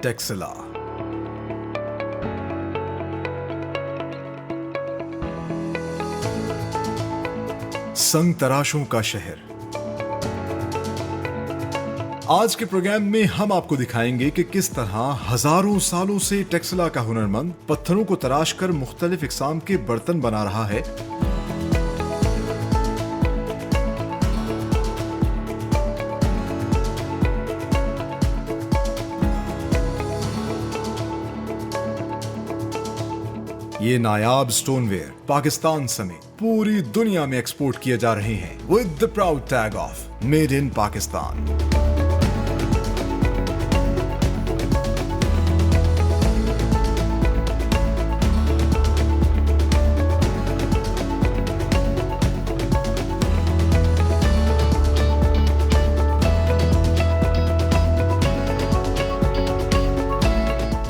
टेक्सिला। संग तराशों का शहर। आज के प्रोग्राम में हम आपको दिखाएंगे कि किस तरह हजारों सालों से टेक्सिला का हुनरमंद पत्थरों को तराश कर मुख्तलिफ इक़साम के बर्तन बना रहा है। ये नायाब स्टोनवेयर पाकिस्तान समेत पूरी दुनिया में एक्सपोर्ट किए जा रहे हैं with the proud tag of made in Pakistan.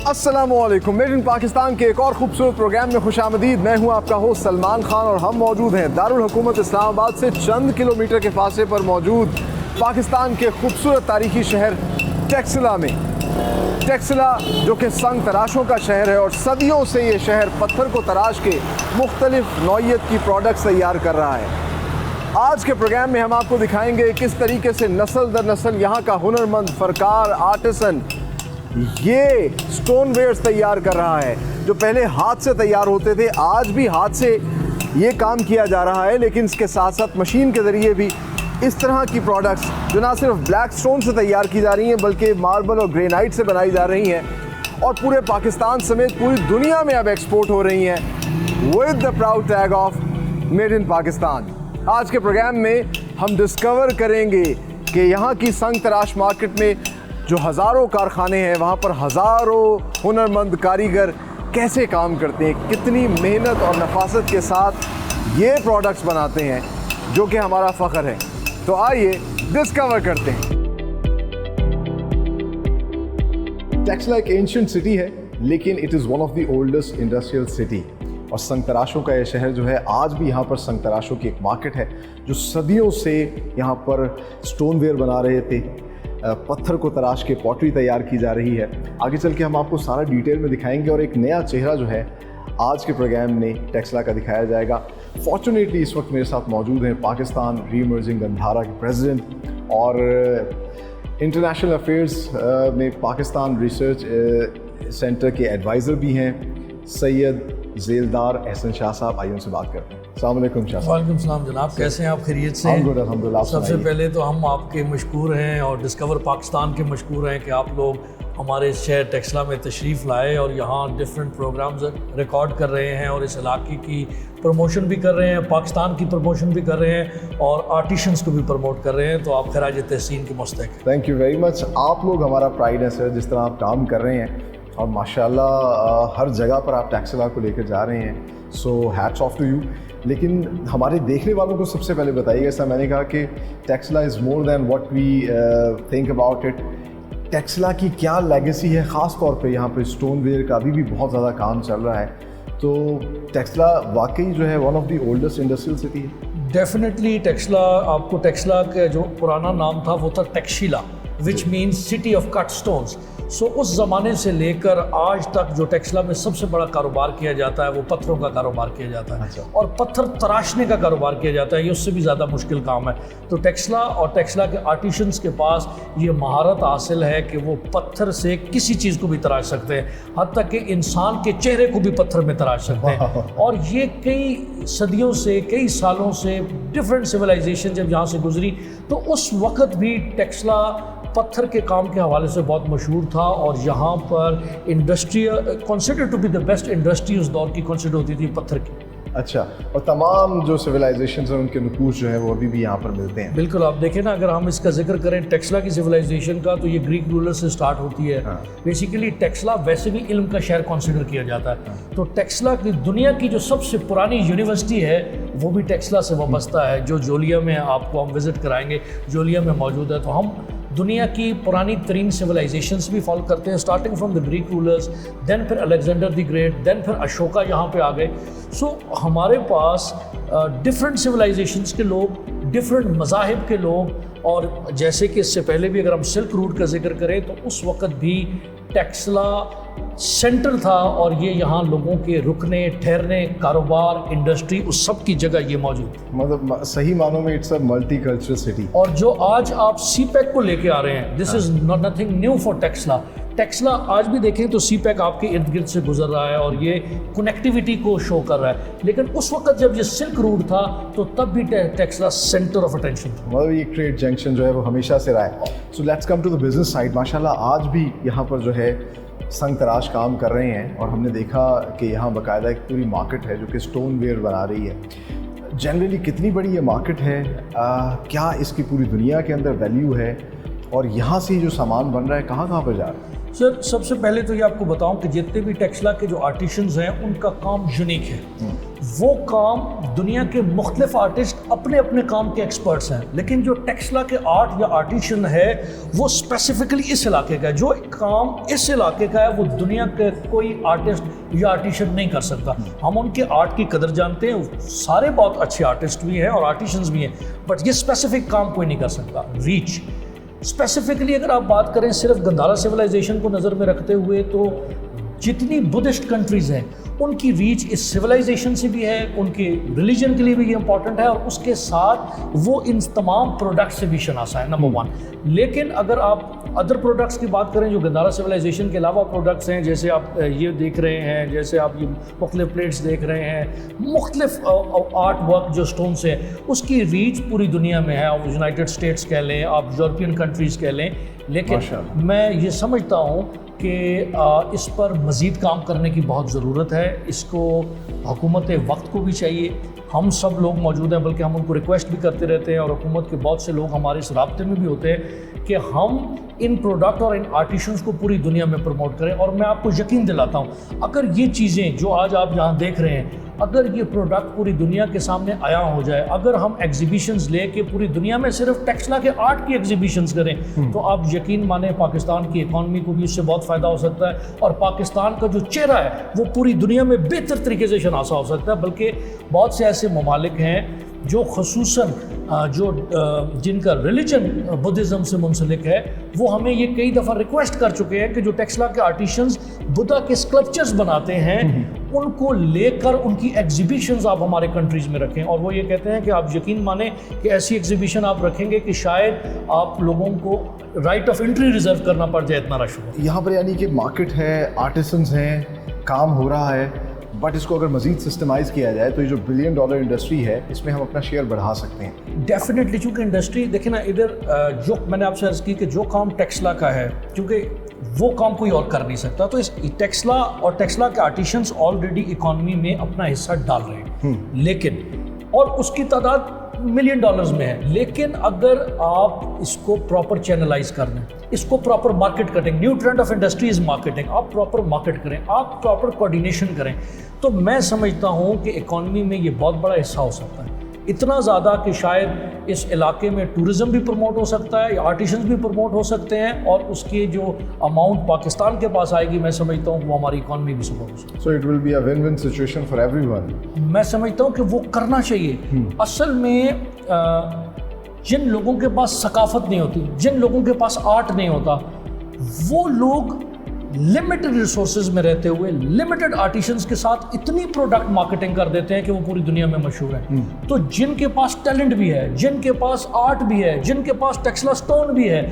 अस्सलामुअलैकुम, मेड इन पाकिस्तान के एक और खूबसूरत प्रोग्राम में खुशामदीद। मैं हूं आपका होस्ट सलमान खान और हम मौजूद हैं दारुल हुकूमत इस्लामाबाद से चंद किलोमीटर के फासले पर मौजूद पाकिस्तान के खूबसूरत तारीखी शहर टेक्सिला में। टेक्सिला जो कि संग तराशों का शहर है और सदियों से ये शहर पत्थर को तराश के मुख्तलिफ नौइयत की प्रोडक्ट्स तैयार कर रहा है। आज के प्रोग्राम में हम आपको दिखाएंगे किस तरीके से नस्ल दर नस्ल यहाँ का हुनरमंद फनकार आर्टिसन ये स्टोनवेयर्स तैयार कर रहा है, जो पहले हाथ से तैयार होते थे। आज भी हाथ से ये काम किया जा रहा है, लेकिन इसके साथ साथ मशीन के ज़रिए भी इस तरह की प्रोडक्ट्स जो ना सिर्फ ब्लैक स्टोन से तैयार की जा रही हैं बल्कि मार्बल और ग्रेनाइट से बनाई जा रही हैं और पूरे पाकिस्तान समेत पूरी दुनिया में अब एक्सपोर्ट हो रही हैं with the proud tag of made in Pakistan. आज के प्रोग्राम में हम डिस्कवर करेंगे कि यहाँ की संग तराश मार्केट में जो हज़ारों कारखाने हैं वहाँ पर हज़ारों हुनरमंद कारीगर कैसे काम करते हैं, कितनी मेहनत और नफासत के साथ ये प्रोडक्ट्स बनाते हैं, जो कि हमारा फ़ख्र है। तो आइए डिस्कवर करते हैं। टेक्सिला एक एंशिएंट सिटी है, लेकिन it is one of the oldest industrial city. और संग तराशों का ये शहर जो है, आज भी यहाँ पर संग तराशों की एक मार्केट है जो सदियों से यहाँ पर स्टोनवेयर बना रहे थे, पत्थर को तराश के पॉटरी तैयार की जा रही है। आगे चल के हम आपको सारा डिटेल में दिखाएंगे और एक नया चेहरा जो है आज के प्रोग्राम में टेक्सिला का दिखाया जाएगा। फॉर्चुनेटली इस वक्त मेरे साथ मौजूद हैं पाकिस्तान रीइमर्जिंग गंधारा के प्रेसिडेंट और इंटरनेशनल अफेयर्स में पाकिस्तान रिसर्च सेंटर के एडवाइज़र भी हैं सैयद ज़ेलदार एहसन शाह साहब। आइए उनसे बात करते हैं। अस्सलाम वालेकुम शाह साहब। वालेकुम सलाम जनाब, कैसे हैं आप? खैरियत से? अल्हम्दुलिल्लाह। सबसे पहले तो हम आपके मशकूर हैं और डिस्कवर पाकिस्तान के मशकूर हैं कि आप लोग हमारे शहर टेक्सिला में तशरीफ़ लाए और यहाँ डिफरेंट प्रोग्राम्स रिकॉर्ड कर रहे हैं और इस इलाके की प्रमोशन भी कर रहे हैं, पाकिस्तान की प्रमोशन भी कर रहे हैं और आर्टिशंस को भी प्रमोट कर रहे हैं। तो आप खराज तहसीन के मुस्तहिक़। Thank you very much. आप लोग हमारा प्राइड है सर, जिस तरह आप काम कर रहे हैं और माशाल्लाह हर जगह पर आप टेक्सिला को लेकर जा रहे हैं। So hats off to you. लेकिन हमारे देखने वालों को सबसे पहले बताइए, जैसा मैंने कहा कि Taxila is more than what we think about it. Taxila की क्या लेगेसी है? ख़ास तौर पे यहाँ पे स्टोनवेयर का अभी भी बहुत ज़्यादा काम चल रहा है। तो टेक्सिला वाकई जो है one of the oldest industrial city है। डेफिनेटली टेक्सिला, आपको टेक्सिला का जो पुराना नाम था वो था Takshashila, which means city of cut stones. So उस ज़माने से लेकर आज तक जो टेक्सिला में सबसे बड़ा कारोबार किया जाता है वो पत्थरों का कारोबार किया जाता है। अच्छा। और पत्थर तराशने का कारोबार किया जाता है, ये उससे भी ज़्यादा मुश्किल काम है। तो टेक्सिला और टेक्सिला के आर्टिशंस के पास ये महारत हासिल है कि वो पत्थर से किसी चीज़ को भी तराश सकते हैं, हत्ता कि इंसान के चेहरे को भी पत्थर में तराश सकते हैं। और ये कई सदियों से, कई सालों से डिफरेंट सिविलाइजेशन जब यहाँ से गुजरी तो उस वक़्त भी टेक्सिला पत्थर के काम के हवाले से बहुत मशहूर था और यहाँ पर industry consider to be the best industry उस दौर की कंसिडर होती थी पत्थर की। अच्छा, और तमाम जो सिविलाइजेशंस हैं उनके नकूश जो है वो अभी भी यहाँ पर मिलते हैं। बिल्कुल, आप देखें ना, अगर हम इसका जिक्र करें टेक्सिला की सिविलाइजेशन का तो ये ग्रीक रूलर से स्टार्ट होती है। बेसिकली टेक्सिला वैसे भी इल्म का शहर कंसिडर किया जाता है। तो टेक्सिला की दुनिया की जो सबसे पुरानी यूनिवर्सिटी है वो भी टेक्सिला से वाबस्ता है, जो जोलिया में आपको हम विज़िट कराएंगे, जोलिया में मौजूद है। तो हम दुनिया की पुरानी तरीन सिविलाइजेशंस भी फॉलो करते हैं, starting from the Greek rulers, then फिर अलेक्जेंडर द ग्रेट, देन फिर अशोका यहाँ पे आ गए। सो हमारे पास डिफरेंट सिविलाइजेशंस के लोग, डिफरेंट मज़ाहिब के लोग और जैसे कि इससे पहले भी अगर हम सिल्क रूट का जिक्र करें तो उस वक़्त भी टेक्सला सेंटर था और ये यहाँ लोगों के रुकने ठहरने, कारोबार, इंडस्ट्री, उस सब की जगह ये मौजूद थी। मतलब सही मानों में it's a multi cultural city. और जो आज आप सीपैक को लेके आ रहे हैं, this is nothing new for Taxila. Taxila आज भी देखें तो सीपैक आपके इर्द गिर्द से गुजर रहा है और ये कनेक्टिविटी को शो कर रहा है। लेकिन उस वक्त जब ये सिल्क रूट था तो तब भी टेक्सला सेंटर ऑफ अटेंशन था। मतलब ये ट्रेड जंक्शन जो है वो हमेशा से रहा है। So let's come to the business side. माशाल्लाह आज भी यहाँ पर जो है संग तराश काम कर रहे हैं और हमने देखा कि यहाँ बाकायदा एक पूरी मार्केट है जो कि स्टोन वेयर बना रही है। जनरली कितनी बड़ी ये मार्केट है, क्या इसकी पूरी दुनिया के अंदर वैल्यू है और यहाँ से जो सामान बन रहा है कहाँ कहाँ पर जा रहा है? सर सबसे पहले तो ये आपको बताऊं कि जितने भी टेक्सला के जो आर्टिशंस हैं उनका काम यूनिक है। वो काम दुनिया के मुख्तलिफ आर्टिस्ट अपने अपने काम के एक्सपर्ट्स हैं, लेकिन जो टेक्सला के आर्ट या आर्टिशन है वो स्पेसिफिकली इस इलाके का है। जो काम इस इलाके का है वो दुनिया के कोई आर्टिस्ट या आर्टिशन नहीं कर सकता। हम उनके आर्ट की कदर जानते हैं, सारे बहुत अच्छे आर्टिस्ट भी हैं और आर्टिशंस भी हैं, बट ये स्पेसिफिक काम कोई नहीं कर सकता। रीच स्पेसिफिकली अगर आप बात करें सिर्फ गंधारा सिविलाइजेशन को नज़र में रखते हुए तो जितनी बुद्धिस्ट कंट्रीज़ हैं उनकी रीच इस सिविलाइजेशन से भी है, उनके रिलीजन के लिए भी ये इंपॉर्टेंट है और उसके साथ वो इन तमाम प्रोडक्ट्स से भी शनासा है, नंबर वन। लेकिन अगर आप अदर प्रोडक्ट्स की बात करें जो गंधारा सिविलाइजेशन के अलावा प्रोडक्ट्स हैं, जैसे आप ये देख रहे हैं, जैसे आप ये मुख्तलिफ प्लेट्स देख रहे हैं, मुख्तलिफ आर्ट वर्क जो स्टोन से है, उसकी रीच पूरी दुनिया में है। आप यूनाइटेड स्टेट्स कह लें, आप यूरोपियन कंट्रीज़ कह लें, लेकिन मैं ये समझता हूँ कि इस पर मज़ीद काम करने की बहुत ज़रूरत है। इसको हुकूमत वक्त को भी चाहिए, हम सब लोग मौजूद हैं, बल्कि हम उनको रिक्वेस्ट भी करते रहते हैं और हुकूमत के बहुत से लोग हमारे इस राब्ते में भी होते हैं कि हम इन प्रोडक्ट और इन आर्टिशंस को पूरी दुनिया में प्रमोट करें। और मैं आपको यकीन दिलाता हूँ अगर ये चीज़ें जो आज आप यहाँ देख रहे हैं, अगर ये प्रोडक्ट पूरी दुनिया के सामने आया हो जाए, अगर हम एग्जीबिशंस लेके पूरी दुनिया में सिर्फ टेक्सला के आर्ट की एग्जीबिशंस करें तो आप यकीन माने पाकिस्तान की इकॉनमी को भी इससे बहुत फ़ायदा हो सकता है और पाकिस्तान का जो चेहरा है वो पूरी दुनिया में बेहतर तरीके से शनासा हो सकता है। बल्कि बहुत से ऐसे ममालिक हैं जो खसूसन जो जिनका रिलीजन बुद्धिज़्म से मुंसलिक है, वो हमें ये कई दफ़ा रिक्वेस्ट कर चुके हैं कि जो टेक्सला के आर्टिशंस बुद्धा के स्कल्पचर्स बनाते हैं उनको लेकर उनकी एग्जीबिशंस आप हमारे कंट्रीज़ में रखें। और वो ये कहते हैं कि आप यकीन माने कि ऐसी एग्जीबिशन आप रखेंगे कि शायद आप लोगों को राइट ऑफ एंट्री रिजर्व करना पड़ जाए, इतना रश हो। यहाँ पर यानी कि मार्केट है, आर्टिसंस हैं, काम हो रहा है, बट इसको अगर मज़ीद सिस्टमाइज़ किया जाए तो ये जो $1 बिलियन इंडस्ट्री है इसमें हम अपना शेयर बढ़ा सकते हैं। डेफिनेटली, चूँकि इंडस्ट्री देखें ना, इधर जो मैंने आपसे अर्ज़ की कि जो काम टेक्सला का है, क्योंकि वो काम कोई और कर नहीं सकता, तो इस टेक्सला और टेक्सला के आर्टिशंस ऑलरेडी इकॉनमी में अपना हिस्सा डाल रहे हैं, लेकिन और उसकी तादाद $1 मिलियन में है। लेकिन अगर आप इसको प्रॉपर चैनलाइज कर दें, इसको प्रॉपर मार्केट करें, new trend of industry is marketing, आप प्रॉपर मार्केट करें, आप प्रॉपर कोऑर्डिनेशन करें, तो मैं समझता हूँ कि इकॉनमी में ये बहुत बड़ा हिस्सा हो सकता है। इतना ज़्यादा कि शायद इस इलाके में टूरिज़्म भी प्रमोट हो सकता है, आर्टिशंस भी प्रमोट हो सकते हैं और उसकी जो अमाउंट पाकिस्तान के पास आएगी मैं समझता हूँ वो हमारी इकॉनमी भी सपोर्ट हो सकती है। So it will be a win win situation for everyone. मैं समझता हूँ कि वो करना चाहिए। असल में जिन लोगों के पास सकाफत नहीं होती, जिन लोगों के पास आर्ट नहीं होता, वो लोग लिमिटेड रिसोर्सेज में रहते हुए लिमिटेड आर्टिशंस के साथ इतनी प्रोडक्ट मार्केटिंग कर देते हैं कि वो पूरी दुनिया में मशहूर है। तो जिनके पास टैलेंट भी है, जिनके पास आर्ट भी है, जिनके पास टेक्सला स्टोन भी है,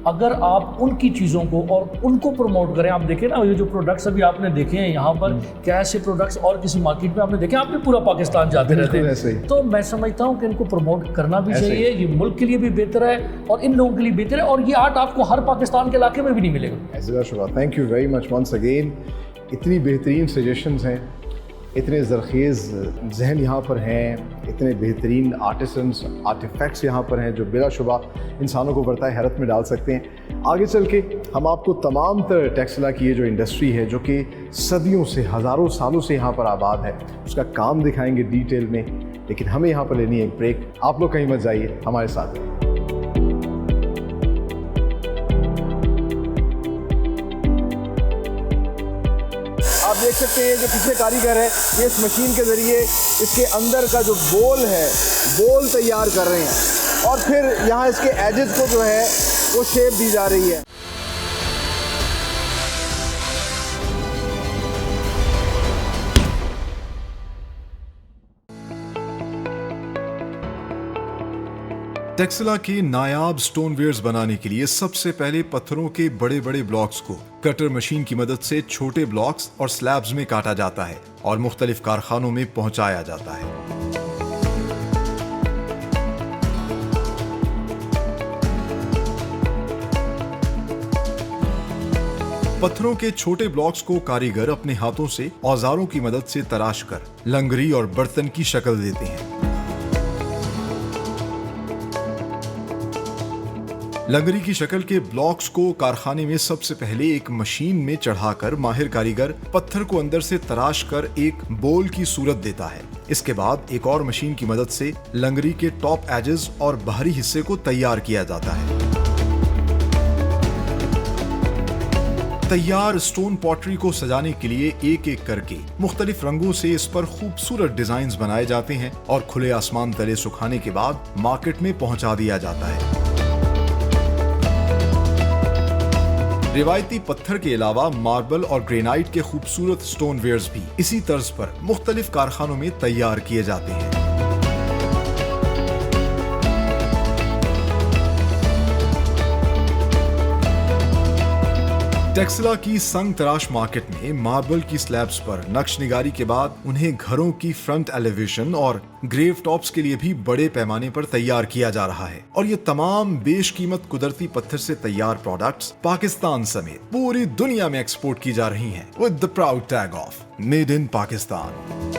अगर आप उनकी चीज़ों को और उनको प्रमोट करें, आप देखें ना ये जो प्रोडक्ट्स अभी आपने देखे हैं यहाँ पर, क्या ऐसे प्रोडक्ट्स और किसी मार्केट में आपने देखे? आप भी पूरा पाकिस्तान जाते रहते हैं, तो मैं समझता हूँ कि इनको प्रमोट करना भी चाहिए। ये मुल्क के लिए भी बेहतर है और इन लोगों के लिए बेहतर है, और ये आर्ट आपको हर पाकिस्तान के इलाके में भी नहीं मिलेगा। Thank you very much once again. इतनी बेहतरीन सजेशंस हैं, इतने ज़रखेज़ जहन यहाँ पर हैं, इतने बेहतरीन आर्टिसंस आर्टिफैक्ट्स यहाँ पर हैं जो बिलाशुबा इंसानों को बरताए हैरत में डाल सकते हैं। आगे चल के हम आपको तमाम तरह टेक्सला की ये जो इंडस्ट्री है जो कि सदियों से, हज़ारों सालों से यहाँ पर आबाद है, उसका काम दिखाएंगे डिटेल में। लेकिन हमें यहाँ पर लेनी है एक ब्रेक। आप लोग कहीं मत जाइए, हमारे साथ रहिए। आप देख सकते हैं जो पीछे कारीगर है ये इस मशीन के ज़रिए इसके अंदर का जो बोल है बोल तैयार कर रहे हैं और फिर यहाँ इसके एजेस को जो है वो शेप दी जा रही है। टेक्सला के नायाब स्टोनवेयर्स बनाने के लिए सबसे पहले पत्थरों के बड़े बड़े ब्लॉक्स को कटर मशीन की मदद से छोटे ब्लॉक्स और स्लैब्स में काटा जाता है और मुख्तलिफ कारखानों में पहुंचाया जाता है। पत्थरों के छोटे ब्लॉक्स को कारीगर अपने हाथों से औजारों की मदद से तराश कर लंगरी और बर्तन की शक्ल देते हैं। लंगरी की शक्ल के ब्लॉक्स को कारखाने में सबसे पहले एक मशीन में चढ़ाकर माहिर कारीगर पत्थर को अंदर से तराश कर एक बोल की सूरत देता है। इसके बाद एक और मशीन की मदद से लंगरी के टॉप एजेस और बाहरी हिस्से को तैयार किया जाता है। तैयार स्टोन पॉटरी को सजाने के लिए एक एक करके मुख्तलिफ रंगों से इस पर खूबसूरत डिजाइन्स बनाए जाते हैं और खुले आसमान तले सुखाने के बाद मार्केट में पहुंचा दिया जाता है। रिवायती पत्थर के अलावा मार्बल और ग्रेनाइट के खूबसूरत स्टोनवेयर्स भी इसी तर्ज पर मुख्तलिफ कारखानों में तैयार किए जाते हैं। टेक्सला की संग तराश मार्केट में मार्बल की स्लैब्स पर नक्श निगारी के बाद उन्हें घरों की फ्रंट एलिवेशन और ग्रेव टॉप्स के लिए भी बड़े पैमाने पर तैयार किया जा रहा है और ये तमाम बेशकीमत कुदरती पत्थर से तैयार प्रोडक्ट्स पाकिस्तान समेत पूरी दुनिया में एक्सपोर्ट की जा रही हैं with the proud tag of made in Pakistan.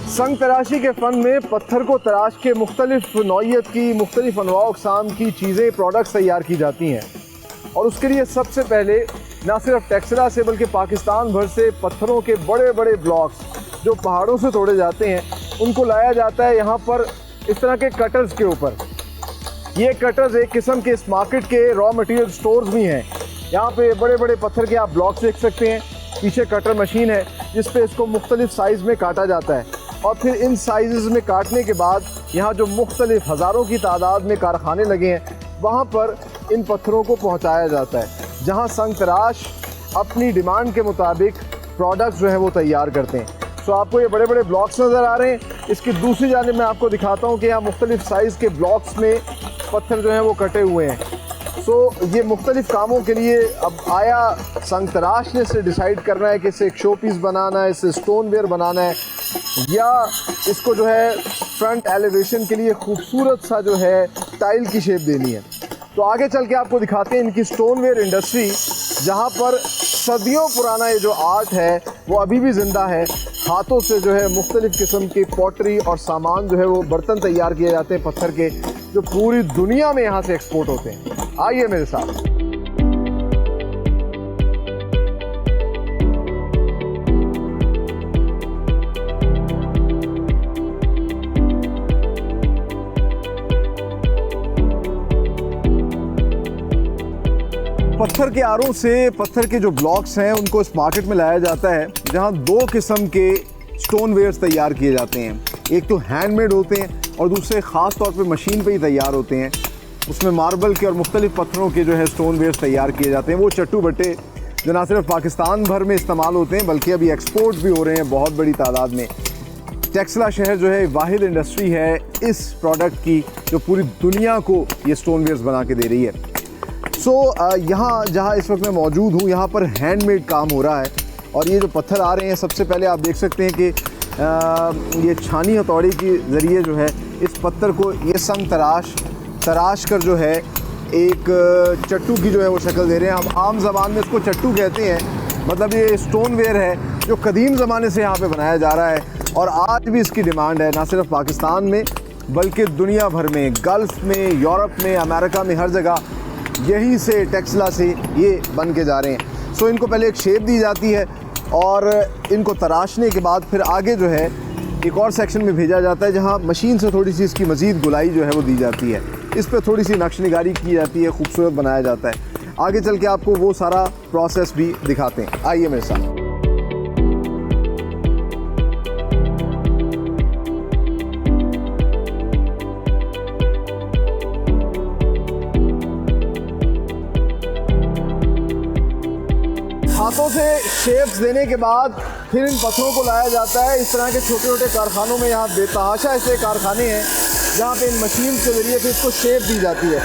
संग तराशी के फ़न में पत्थर को तराश के मुख्तलिफ नौइयत की मुख्तलिफ अनवा अक़साम की चीज़ें प्रोडक्ट्स तैयार की जाती हैं और उसके लिए सबसे पहले न सिर्फ टेक्सला से बल्कि पाकिस्तान भर से पत्थरों के बड़े बड़े ब्लॉक्स जो पहाड़ों से तोड़े जाते हैं उनको लाया जाता है यहाँ पर इस तरह के कटर्स के ऊपर। ये कटर्स एक किस्म के इस मार्केट के रॉ मटेरियल स्टोर्स भी हैं। यहाँ पे बड़े बड़े पत्थर के आप ब्लॉक्स देख सकते हैं। पीछे कटर मशीन है जिस पे इसको मुख्तलिफ साइज़ में काटा जाता है और फिर इन साइज़ में काटने के बाद यहाँ जो मुख्तलिफ हज़ारों की तादाद में कारखाने लगे हैं वहाँ पर इन पत्थरों को पहुँचाया जाता है जहाँ संग तराश अपनी डिमांड के मुताबिक प्रोडक्ट्स जो है वो तैयार करते हैं। सो आपको ये बड़े बड़े ब्लॉक्स नज़र आ रहे हैं। इसकी दूसरी जानिब मैं आपको दिखाता हूँ कि यहाँ मुख्तलिफ साइज़ के ब्लॉक्स में पत्थर जो हैं वो कटे हुए हैं। ये मुख्तलिफ कामों के लिए अब आया संग तराश ने इसे डिसाइड करना है कि इसे एक शो पीस बनाना है, इसे स्टोन वेयर बनाना है या इसको जो है फ्रंट एलिवेशन के लिए खूबसूरत सा जो है टाइल की शेप देनी है। तो आगे चल के आपको दिखाते हैं इनकी स्टोन वेयर इंडस्ट्री जहाँ पर सदियों पुराना ये जो आर्ट है वो अभी भी ज़िंदा है। हाथों से जो है मुख्तलिफ किस्म की पॉटरी और सामान जो है वो बर्तन तैयार किए जाते हैं पत्थर के जो पूरी दुनिया में यहाँ से एक्सपोर्ट होते हैं। आइए मेरे साथ। पत्थर के आरों से पत्थर के जो ब्लॉक्स हैं उनको इस मार्केट में लाया जाता है जहां दो किस्म के स्टोन वेयर्स तैयार किए जाते हैं। एक तो हैंडमेड होते हैं और दूसरे ख़ास तौर पे मशीन पे ही तैयार होते हैं। उसमें मार्बल के और मुख्तलिफ पत्थरों के जो है स्टोन वेयर्स तैयार किए जाते हैं। वो चट्टू बट्टे जो ना सिर्फ पाकिस्तान भर में इस्तेमाल होते हैं बल्कि अभी एक्सपोर्ट भी हो रहे हैं बहुत बड़ी तादाद में। टेक्सला शहर जो है वाहिद इंडस्ट्री है इस प्रोडक्ट की जो पूरी दुनिया को ये स्टोन वेयर्स बना के दे रही है। यहाँ जहाँ इस वक्त मैं मौजूद हूँ यहाँ पर हैंडमेड काम हो रहा है और ये जो पत्थर आ रहे हैं सबसे पहले आप देख सकते हैं कि ये छानी हथौड़ी के ज़रिए जो है इस पत्थर को ये संग तराश कर जो है एक चट्टू की जो है वो शक्ल दे रहे हैं। हम आम ज़बान में इसको चट्टू कहते हैं। मतलब ये स्टोन वेयर है जो कदीम ज़माने से यहाँ पे बनाया जा रहा है और आज भी इसकी डिमांड है ना सिर्फ पाकिस्तान में बल्कि दुनिया भर में, गल्फ़ में, यूरोप में, अमेरिका में, हर जगह यहीं से टेक्सला से ये बन के जा रहे हैं। सो इनको पहले एक शेप दी जाती है, और इनको तराशने के बाद फिर आगे जो है एक और सेक्शन में भेजा जाता है जहाँ मशीन से थोड़ी सी इसकी मज़ीद गुलाई जो है वो दी जाती है। इस पर थोड़ी सी नक्श निगारी की जाती है, खूबसूरत बनाया जाता है। आगे चल के आपको वो सारा प्रोसेस भी दिखाते हैं, आइए मेरे साथ। हाथों से शेप्स देने के बाद फिर इन पत्थरों को लाया जाता है। इस तरह के छोटे छोटे कारखानों में यहाँ बेतहाशा ऐसे कारखाने हैं जहाँ पे इन मशीन के ज़रिए फिर इसको शेप दी जाती है।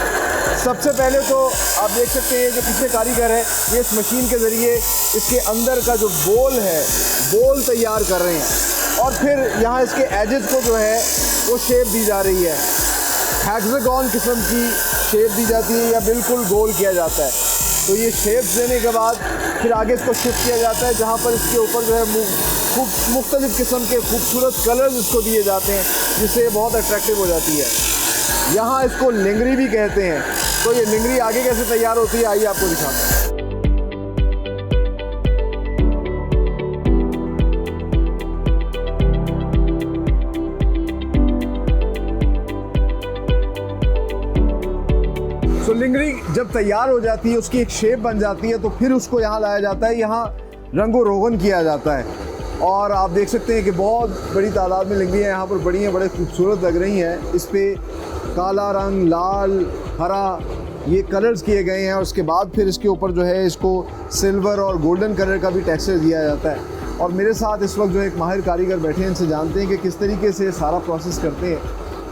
सबसे पहले तो आप देख सकते हैं जो पीछे कारीगर है ये इस मशीन के ज़रिए इसके अंदर का जो बोल है बोल तैयार कर रहे हैं और फिर यहाँ इसके एजेस को जो है वो शेप दी जा रही है। हेक्सागोन किस्म की शेप दी जाती है या बिल्कुल गोल किया जाता है। तो ये शेप्स देने के बाद फिर आगे इसको शिफ्ट किया जाता है जहाँ पर इसके ऊपर जो है खूब मुख्तलिफ़ किस्म के खूबसूरत कलर्स इसको दिए जाते हैं जिससे बहुत अट्रैक्टिव हो जाती है। यहाँ इसको लिंगरी भी कहते हैं। तो ये लिंगरी आगे कैसे तैयार होती है आइए आपको दिखाते हैं। तो लिंगरी जब तैयार हो जाती है उसकी एक शेप बन जाती है तो फिर उसको यहाँ लाया जाता है। यहाँ रंगो रोगन किया जाता है और आप देख सकते हैं कि बहुत बड़ी तादाद में लिंगरियाँ यहाँ पर बड़ी हैं, बड़े खूबसूरत लग रही हैं। इस पर काला रंग, लाल, हरा ये कलर्स किए गए हैं और उसके बाद फिर इसके ऊपर जो है इसको सिल्वर और गोल्डन कलर का भी टेक्सचर दिया जाता है। और मेरे साथ इस वक्त जो एक माहिर कारीगर बैठे हैं, इनसे जानते हैं कि किस तरीके से सारा प्रोसेस करते हैं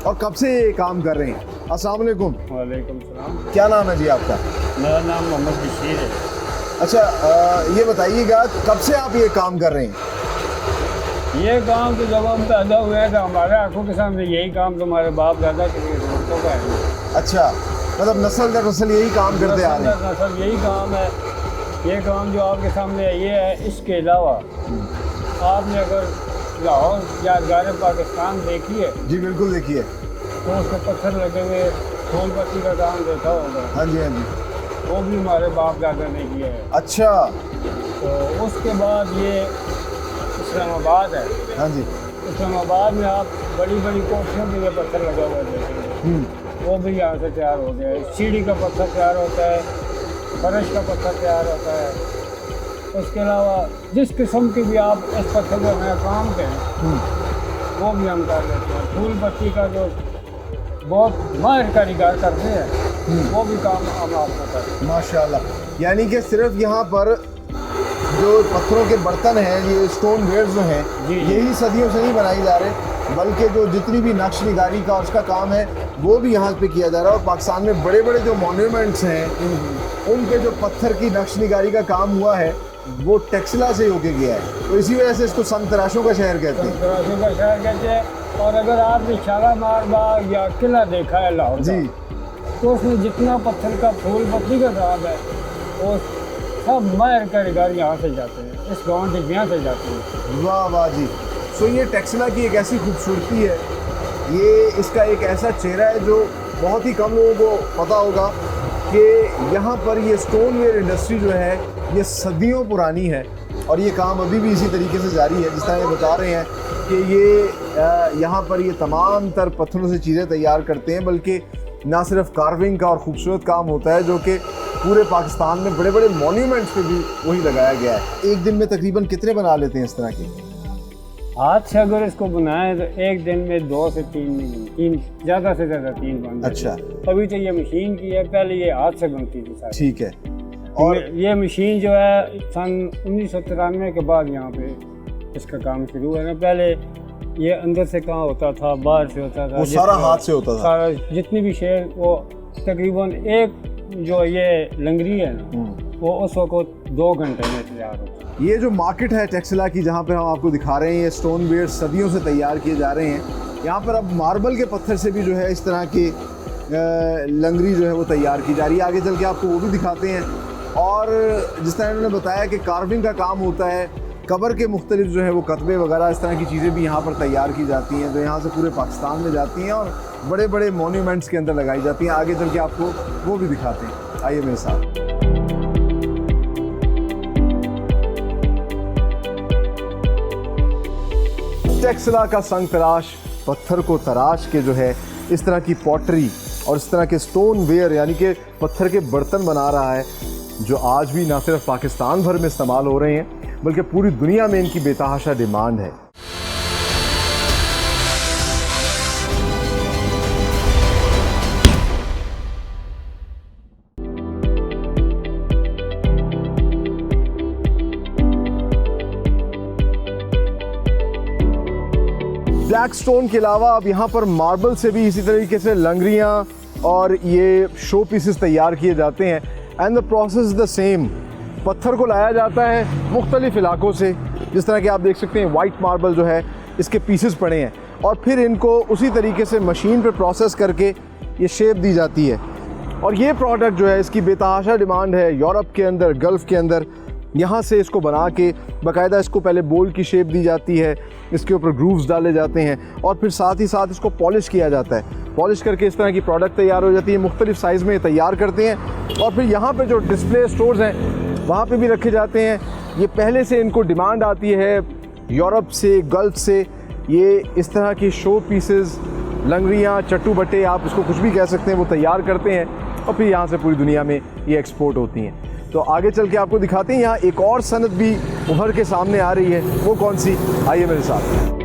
और कब से ये काम कर रहे हैं। अस्सलाम वालेकुम। वालेकुम सलाम। क्या नाम है जी आपका? मेरा नाम मोहम्मद बशीर है। अच्छा, ये बताइएगा कब से आप ये काम कर रहे हैं? ये काम तो जब हम पैदा हुए हैं तो हमारे आंखों के सामने यही काम तो हमारे बाप दादा के औरतों का है। अच्छा, मतलब नस्ल दर नस्ल यही काम करते आ रहे हैं। नस्ल यही काम है। ये काम जो आपके सामने है ये है। इसके अलावा आपने अगर लाहौर यादगार पाकिस्तान देखी है? जी बिल्कुल देखिए। तो उसको पत्थर लगे हुए फूल पत्ती का काम देखा होगा। हाँ जी, हाँ जी। वो भी हमारे बाप दादा ने किया है। अच्छा। तो उसके बाद ये इस्लामाबाद है। हाँ जी। इस्लामाबाद में आप बड़ी बड़ी कोठियों में ये पत्थर लगा हुआ देखेंगे। वो भी यहाँ से तैयार होते हैं। सीढ़ी का पत्थर तैयार होता है, फर्श का पत्थर तैयार होता है। उसके अलावा जिस किस्म की भी आप इस पत्थर को नया काम करें वो भी हम कर लेते हैं। फूल पत्ती का जो बहुत माहिर कारीगर करते हैं वो भी काम हम आपको करते हैं। माशाल्लाह। यानी कि सिर्फ यहाँ पर जो पत्थरों के बर्तन हैं, ये स्टोन वेयर्स जो हैं, यही सदियों से नहीं बनाई जा रहे, बल्कि जो जितनी भी नक्श निगारी का उसका काम है वो भी यहाँ पे किया जा रहा है। और पाकिस्तान में बड़े बड़े जो मॉन्यूमेंट्स हैं उनके जो पत्थर की नक्श निगारी का काम हुआ है वो टेक्सला से होके गया है। तो इसी वजह से इसको संत तराशों का शहर कहते हैं। तराशों का शहर कहते हैं। और अगर आपने शालामार बाग या किला देखा है लाहौर जी, तो उसमें जितना पत्थर का फूल पत्ती का काम है वो सब माहिर कारीगर यहाँ से जाते हैं, इस गाँव से यहाँ से जाते हैं। वाह वाह जी। सो ये टेक्सला की एक ऐसी खूबसूरती है, ये इसका एक ऐसा चेहरा है जो बहुत ही कम लोगों को पता होगा कि यहाँ पर ये स्टोनवेयर इंडस्ट्री जो है ये सदियों पुरानी है और ये काम अभी भी इसी तरीके से जारी है। जिस तरह ये बता रहे हैं कि ये यहाँ पर ये तमाम तर पत्थरों से चीज़ें तैयार करते हैं, बल्कि ना सिर्फ कार्विंग का और ख़ूबसूरत काम होता है जो कि पूरे पाकिस्तान में बड़े बड़े मॉन्यूमेंट्स पे भी वही लगाया गया है। एक दिन में तकरीबन कितने बना लेते हैं इस तरह के? हाथ से अगर इसको बनाए तो एक दिन में 2 से 3 ज़्यादा से ज़्यादा 3 बन। अच्छा। अभी तो ये मशीन की है, पहले ये हाथ से बनती थी सारी। ठीक है। और ये मशीन जो है सन 1993 के बाद यहाँ पे इसका काम शुरू है ना। पहले ये अंदर से कहाँ होता था, बाहर से होता था, वो सारा हाथ से होता था। सारा जितनी भी शेर वो तकरीबन एक जो ये लंगरी है ना वो उस वक्त 2 घंटे में तैयार होता है। ये जो मार्केट है टेक्सला की जहाँ पे हम आपको दिखा रहे हैं, ये स्टोन वेयर सदियों से तैयार किए जा रहे हैं। यहाँ पर अब मार्बल के पत्थर से भी जो है इस तरह की लंगरी जो है वो तैयार की जा रही है। आगे चल के आपको वो भी दिखाते हैं। और जिस तरह इन्होंने बताया कि कार्विंग का काम होता है, कबर के मुख्तलिफ जो है वो कतबे वगैरह इस तरह की चीज़ें भी यहाँ पर तैयार की जाती हैं जो यहाँ से पूरे पाकिस्तान में जाती हैं और बड़े बड़े मॉन्यूमेंट्स के अंदर लगाई जाती हैं। आगे चल के आपको वो भी दिखाते हैं, आइए मेरे साथ। टेक्सला का संग तराश पत्थर को तराश के जो है इस तरह की पॉटरी और इस तरह के स्टोन वेयर यानी कि पत्थर के बर्तन बना रहा है, जो आज भी ना सिर्फ पाकिस्तान भर में इस्तेमाल हो रहे हैं बल्कि पूरी दुनिया में इनकी बेतहाशा डिमांड है। ब्लैक स्टोन के अलावा अब यहाँ पर मार्बल से भी इसी तरीके से लंगरियाँ और ये शो पीसेस तैयार किए जाते हैं। And the process is the same. पत्थर को लाया जाता है मुख्तलिफ इलाकों से, जिस तरह के आप देख सकते हैं वाइट मार्बल जो है इसके पीसेस पड़े हैं, और फिर इनको उसी तरीके से मशीन पे प्रोसेस करके ये शेप दी जाती है। और ये प्रोडक्ट जो है इसकी बेतहाशा डिमांड है यूरोप के अंदर, गल्फ़ के अंदर। यहाँ से इसको बना के बाकायदा इसको पहले बोल की शेप दी जाती है, इसके ऊपर ग्रूव्स डाले जाते हैं और फिर साथ ही साथ इसको पॉलिश किया जाता है। पॉलिश करके इस तरह की प्रोडक्ट तैयार हो जाती है, मुख्तलिफ साइज़ में तैयार करते हैं और फिर यहाँ पे जो डिस्प्ले स्टोर्स हैं वहाँ पे भी रखे जाते हैं। ये पहले से इनको डिमांड आती है यूरोप से, गल्फ़ से। ये इस तरह की शो पीसेस, लंगरियाँ, चट्टू बट्टे, आप इसको कुछ भी कह सकते हैं, वो तैयार करते हैं और फिर यहाँ से पूरी दुनिया में ये एक्सपोर्ट होती हैं। तो आगे चल के आपको दिखाते हैं यहाँ एक और सनत भी उभर के सामने आ रही है। वो कौन सी, आइए मेरे साथ।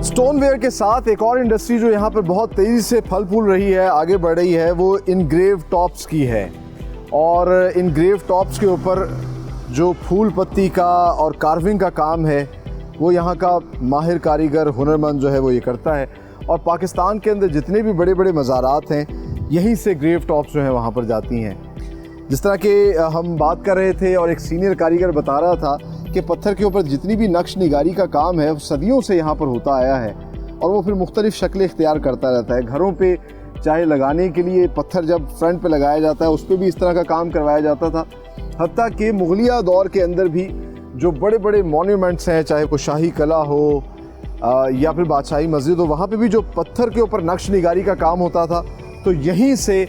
स्टोनवेयर के साथ एक और इंडस्ट्री जो यहाँ पर बहुत तेज़ी से फल फूल रही है, आगे बढ़ रही है, वो इनग्रेव टॉप्स की है। और इनग्रेव टॉप्स के ऊपर जो फूल पत्ती का और कार्विंग का काम है वो यहाँ का माहिर कारीगर, हुनरमंद जो है वो ये करता है। और पाकिस्तान के अंदर जितने भी बड़े बड़े मज़ारात हैं यहीं से ग्रेव टॉप्स जो हैं वहाँ पर जाती हैं। जिस तरह के हम बात कर रहे थे और एक सीनियर कारीगर बता रहा था कि पत्थर के ऊपर जितनी भी नक्श निगारी का काम है सदियों से यहाँ पर होता आया है और वो फिर मुख्तलिफ शक्लें इख्तियार करता रहता है। घरों पे चाहे लगाने के लिए पत्थर जब फ्रंट पे लगाया जाता है उस पर भी इस तरह का काम करवाया जाता था। हत्ता कि मुगलिया दौर के अंदर भी जो बड़े बड़े मॉन्यूमेंट्स हैं, चाहे वो शाही कला हो या फिर बादशाही मस्जिद हो, वहाँ पे भी जो पत्थर के ऊपर नक्श निगारी का काम होता था तो यहीं से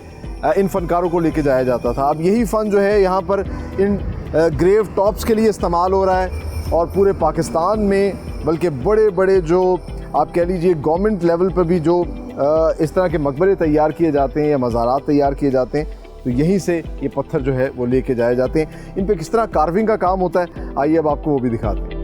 इन फनकारों को लेके जाया जाता था। अब यही फ़न जो है यहाँ पर इन ग्रेव टॉप्स के लिए इस्तेमाल हो रहा है और पूरे पाकिस्तान में, बल्कि बड़े बड़े जो आप कह लीजिए गवर्नमेंट लेवल पर भी जो इस तरह के मकबरे तैयार किए जाते हैं या मज़ारात तैयार किए जाते हैं तो यहीं से ये पत्थर जो है वो लेके जाए जाते हैं। इन पे किस तरह कार्विंग का काम होता है आइए अब आपको वो भी दिखाते हैं।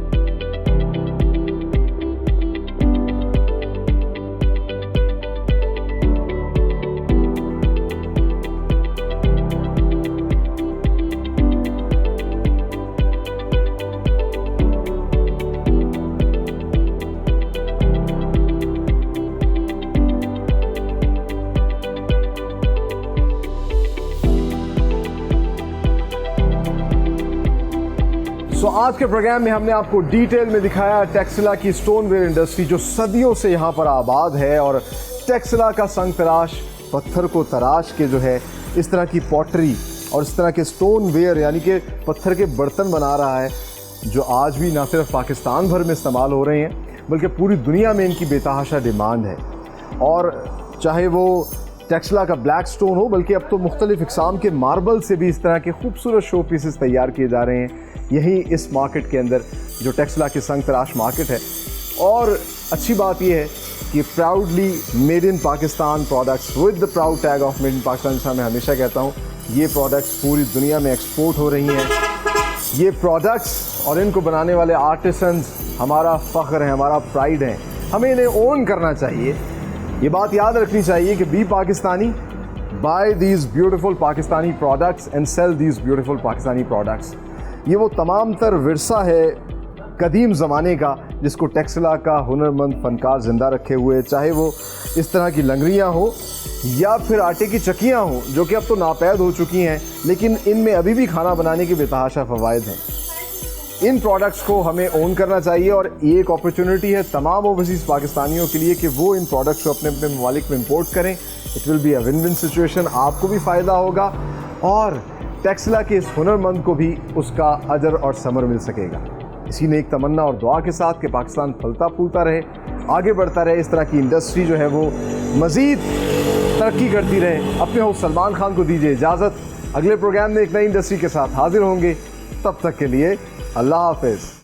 आज के प्रोग्राम में हमने आपको डिटेल में दिखाया टेक्सला की स्टोनवेयर इंडस्ट्री जो सदियों से यहाँ पर आबाद है। और टेक्सला का संग तराश पत्थर को तराश के जो है इस तरह की पॉटरी और इस तरह के स्टोनवेयर यानी कि पत्थर के बर्तन बना रहा है, जो आज भी ना सिर्फ पाकिस्तान भर में इस्तेमाल हो रहे हैं बल्कि पूरी दुनिया में इनकी बेतहाशा डिमांड है। और चाहे वो टेक्सला का ब्लैक स्टोन हो, बल्कि अब तो मुख्तलिफ इकसाम के मार्बल से भी इस तरह के खूबसूरत शो पीसेस तैयार किए जा रहे हैं यही इस मार्केट के अंदर जो टेक्सला की संग तराश मार्केट है। और अच्छी बात यह है कि proudly made in Pakistan products with the proud tag of made in Pakistan, जैसा मैं हमेशा कहता हूँ, ये प्रोडक्ट्स पूरी दुनिया में एक्सपोर्ट हो रही हैं। ये प्रोडक्ट्स और इनको बनाने वाले आर्टिसंस हमारा फ़ख्र है, हमारा प्राइड है। हमें इन्हें ओन करना चाहिए। ये बात याद रखनी चाहिए कि be Pakistani, buy these beautiful Pakistani products and sell these beautiful Pakistani products. ये वो तमाम तर विरसा है कदीम ज़माने का जिसको टेक्सला का हुनरमंद फ़नकार ज़िंदा रखे हुए, चाहे वो इस तरह की लंगरियाँ हो या फिर आटे की चक्कियाँ हों जो कि अब तो नापैद हो चुकी हैं, लेकिन इनमें अभी भी खाना बनाने के बेतहाशा फ़वाइद हैं। इन प्रोडक्ट्स को हमें ओन करना चाहिए और ये एक अपॉर्चुनिटी है तमाम ओवरसीज़ पाकिस्तानियों के लिए कि वो इन प्रोडक्ट्स को अपने अपने ममालिक में इम्पोर्ट करें। It will be a win win situation, आपको भी फ़ायदा होगा और टेक्सला के इस हुनरमंद को भी उसका अजर और समर मिल सकेगा। इसी ने एक तमन्ना और दुआ के साथ कि पाकिस्तान फलता फूलता रहे, आगे बढ़ता रहे, इस तरह की इंडस्ट्री जो है वो मज़ीद तरक्की करती रहे। अपने होस्ट सलमान खान को दीजिए इजाज़त। अगले प्रोग्राम में एक नई इंडस्ट्री के साथ हाजिर होंगे। तब तक के लिए अल्लाह हाफिज़।